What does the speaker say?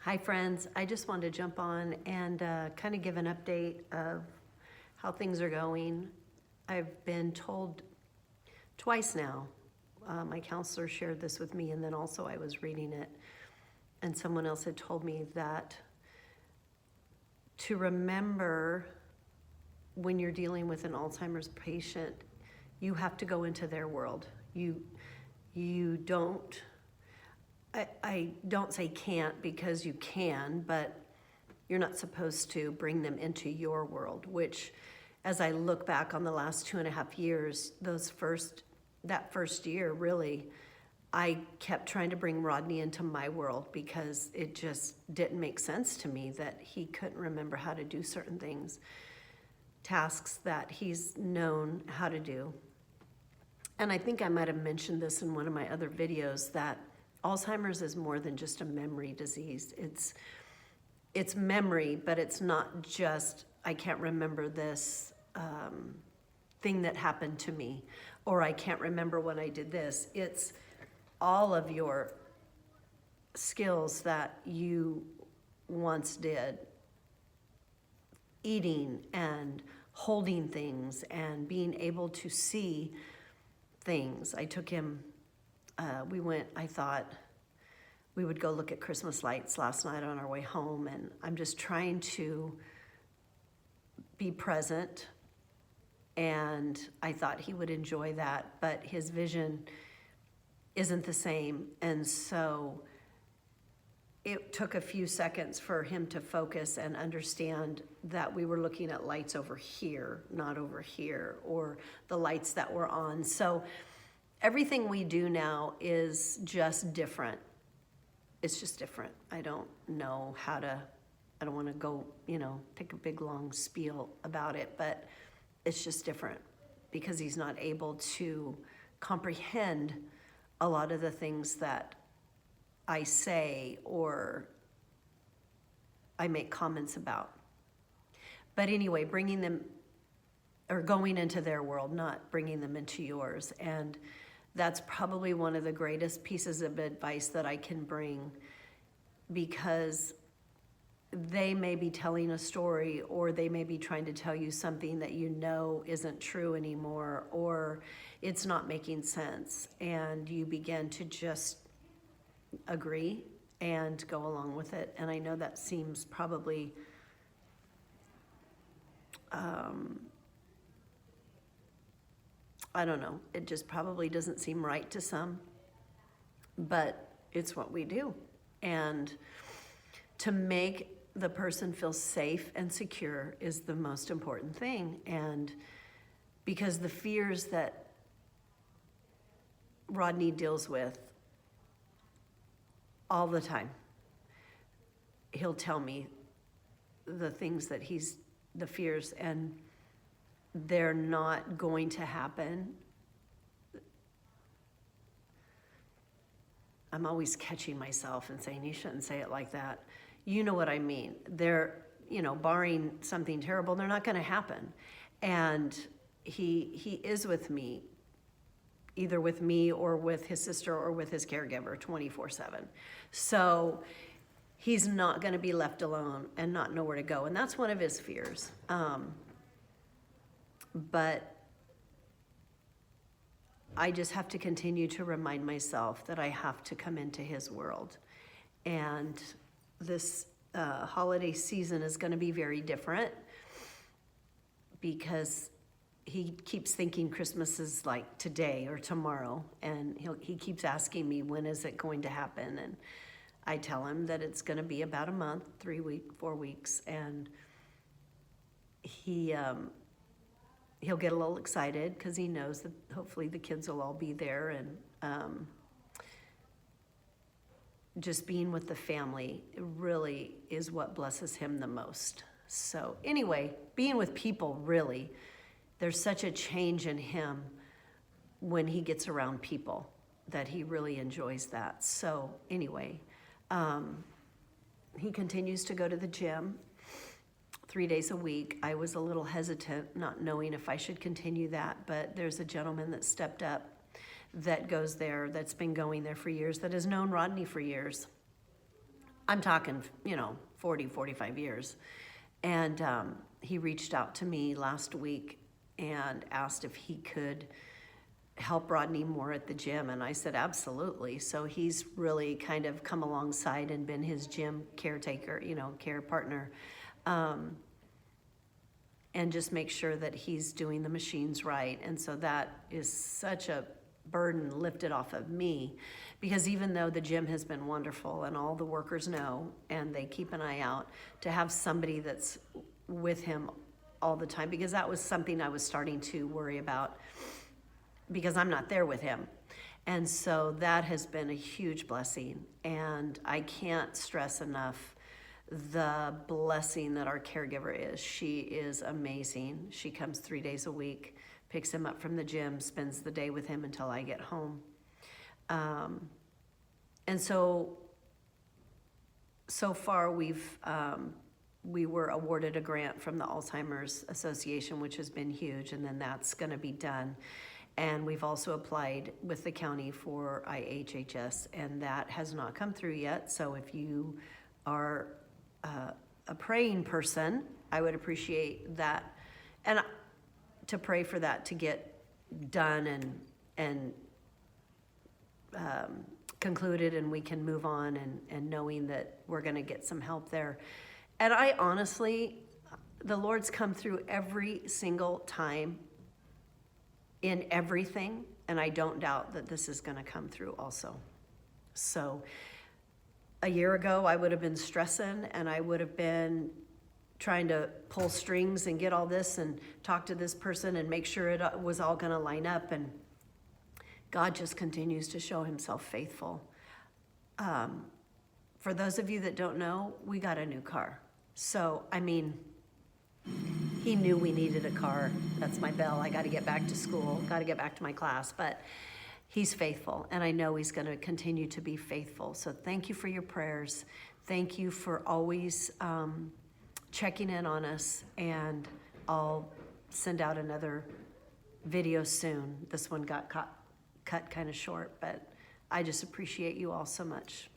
Hi friends, I just wanted to jump on and kind of give an update of how things are going. I've been told twice now, my counselor shared this with me, and then also I was reading it, and someone else had told me that to remember when you're dealing with an Alzheimer's patient, you have to go into their world. You don't, I don't say can't, because you can, but you're not supposed to bring them into your world, which, as I look back on the last 2.5 years, that first year, really, I kept trying to bring Rodney into my world because it just didn't make sense to me that he couldn't remember how to do certain things, tasks that he's known how to do. And I think I might have mentioned this in one of my other videos, that Alzheimer's is more than just a memory disease. It's memory, but it's not just, I can't remember this thing that happened to me, or I can't remember when I did this. It's all of your skills that you once did, eating and holding things and being able to see things. I took him, I thought we would go look at Christmas lights last night on our way home, and I'm just trying to be present, and I thought he would enjoy that, but his vision isn't the same, and so it took a few seconds for him to focus and understand that we were looking at lights over here, not over here, or the lights that were on. So everything we do now is just different. It's just different. I don't know how to, I don't want to go, take a big long spiel about it, but it's just different because he's not able to comprehend a lot of the things that I say or I make comments about. But anyway, bringing them, or going into their world, not bringing them into yours. And that's probably one of the greatest pieces of advice that I can bring, because they may be telling a story, or they may be trying to tell you something that isn't true anymore, or it's not making sense, and you begin to just agree and go along with it. And I know that seems probably I don't know, it just probably doesn't seem right to some, but it's what we do. And to make the person feel safe and secure is the most important thing. And because the fears that Rodney deals with all the time, he'll tell me the things that the fears, and they're not going to happen. I'm always catching myself and saying, you shouldn't say it like that. You know what I mean. They're, barring something terrible, they're not going to happen. And he is with me, either with me or with his sister or with his caregiver 24/7. So he's not going to be left alone and not know where to go. And that's one of his fears. But I just have to continue to remind myself that I have to come into his world. And this holiday season is going to be very different, because he keeps thinking Christmas is like today or tomorrow, and he keeps asking me, when is it going to happen? And I tell him that it's going to be about a month, 4 weeks, and he'll get a little excited because he knows that hopefully the kids will all be there, and just being with the family really is what blesses him the most. So anyway, being with people, really, there's such a change in him when he gets around people that he really enjoys that. So anyway, he continues to go to the gym 3 days a week. I was a little hesitant, not knowing if I should continue that, but there's a gentleman that stepped up that goes there, that's been going there for years, that has known Rodney for years. I'm talking, 40, 45 years. And he reached out to me last week and asked if he could help Rodney more at the gym. And I said, absolutely. So he's really kind of come alongside and been his gym caretaker, care partner. And just make sure that he's doing the machines right. And so that is such a burden lifted off of me, because even though the gym has been wonderful and all the workers know and they keep an eye out, to have somebody that's with him all the time, because that was something I was starting to worry about, because I'm not there with him. And so that has been a huge blessing, and I can't stress enough the blessing that our caregiver is. She is amazing. She comes 3 days a week, picks him up from the gym, spends the day with him until I get home. And so far we were awarded a grant from the Alzheimer's Association, which has been huge, and then that's gonna be done. And we've also applied with the county for IHHS, and that has not come through yet. So if you are a praying person, I would appreciate that, and to pray for that to get done and concluded, and we can move on, and knowing that we're gonna get some help there. And I honestly, the Lord's come through every single time in everything, and I don't doubt that this is gonna come through also. So a year ago, I would have been stressing, and I would have been trying to pull strings and get all this and talk to this person and make sure it was all gonna line up, and God just continues to show himself faithful. For those of you that don't know, we got a new car. So, he knew we needed a car. That's my bell. I gotta get back to school, gotta get back to my class, but he's faithful, and I know he's gonna continue to be faithful. So thank you for your prayers. Thank you for always checking in on us, and I'll send out another video soon. This one got cut kind of short, but I just appreciate you all so much.